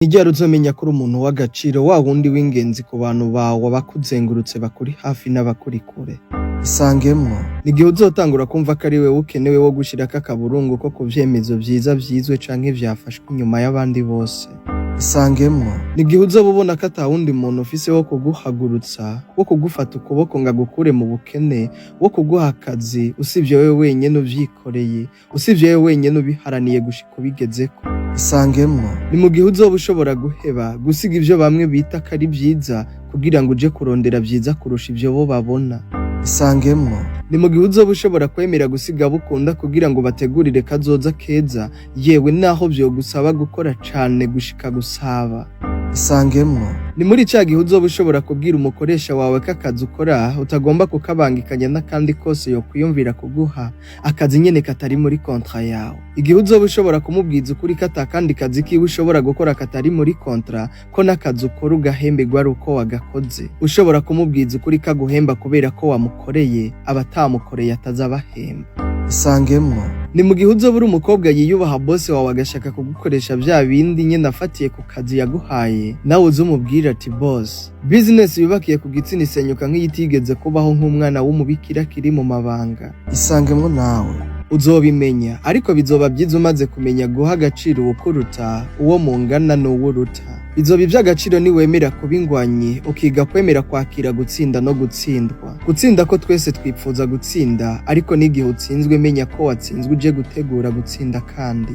Niryari uzomenya ko uri umuntu w'agaciro, wa wundi w'ingenzi ku bantu bawe abakuzengurutse bakuri hafi n'abakuri kure. Isangemwo n'igihe uzotangura kumva ko ari wewe ukenewe wo gushirako akaburungu ko ku vyemezo vyiza vyizwe canke vyafashwe inyuma y'abandi bose. Isangemwo n'igihe uzoba ubona ko ata wundi muntu ufise wo kuguhagurutsa, wo kugufata ukuboko ngo agukure mu bukene, wo kuguha akazi usivye wewe wenyene uvyikoreye, usivye wewe wenyene ubiharaniye gushika ubigezeko. Isangemwo ni mu gihe uzoba ushobora guheba, gusiga ivyo bamwe bita ko ari vyiza kugira ngo uje kurondera vyiza kurusha ivyo bo babona. Isangemwo ni mu gihe uzoba ushobora kwemera gusiga abo ukunda kugira ngo bategurire kazoza keza, yewe naho vyogusaba gukora cane gushika gusaba. Isangemwo ni muri ca gihe uzoba ushobora kubwira umukoresha wawe ko akazi ukora utagomba kukabangikanya n'akandi kose yokwiyumvira kuguha, akazi nyene katari muri kontra yawe. Igihe uzoba ushobora kumubwiza ukuri ko ata kandi kazi kiwe ushobora gukora katari muri kontra, ko n'akazi ukora ugahemberwa ari uko wagakoze. Ushobora kumubwiza ukuri ko aguhemba kubera ko wamukoreye, abatamukoreye atazabahemba. Isangemwo ni mu gihe uzoba uri umukobwa yiyubaha bosi wawe agashaka kugukoresha vya bindi nyene afatiye ku kazi yaguhaye, nawe uzumubwira ati boss, business yubakiye ku gitsina isenyuka nk'iyitigeze kubaho nk'umwana w'umubikira kiri mu mabanga. Isangemwo nawe uzobimenya, ariko bizoba byiza umaze kumenya guha agaciro uwukuruta, uwo mungana n'uwuruta. Bizoba ivy'agaciro niwemera kuba ingwanyi, ukiga kwemera kwakira gutsinda no gutsindwa. Gutsinda ko twese twipfuza gutsinda, ariko n'igihe utsinzwe menya ko watsinzwe uje gutegura gutsinda kandi.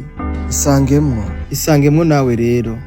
Isangemwo nawe rero.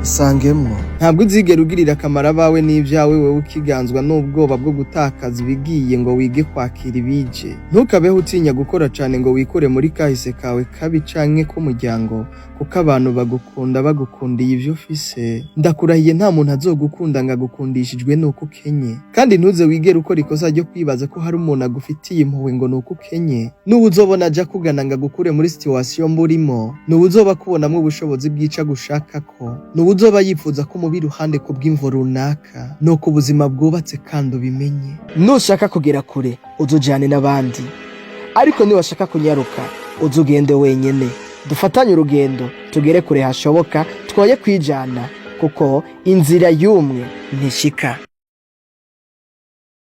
Isangemwo ntabwo uzigera ugirira akamaro abawe n'ivyawe wewe ukiganzwa n'ubwoba bwo gutakaza ibigiye ngo wige kwakira ibije. Ntukabeho utinya gukora cane ngo wikure muri kahise kawe kabi canke k'umuryango, kuko abantu bagukundiye ivyo ufise. Ndakurahiye nta muntu azogukunda ngo agukundishijwe nuko ukenye, kandi ntuze wigera ukora ikosa ryo kwibaza ko hari umuntu agufitiye impuhwe ngo nuko ukenye. N'ubu uzobona aja kugana ngo agukure muri situation mburimo, n'ubu uzoba kubonamwo ubushobozi bwica gushakako, uzoba yifuza ko mubi ruhande kubw'imvo runaka, nuko ubuzima bwubatse kandi ubimenye. Nushaka kugera kure uzujane n'abandi, ariko niwashaka kunyaruka uzugende wenyene. Dufatanye urugendo tugere kure hashoboka, twoye kwijana, kuko inzira y'umwe ntishika.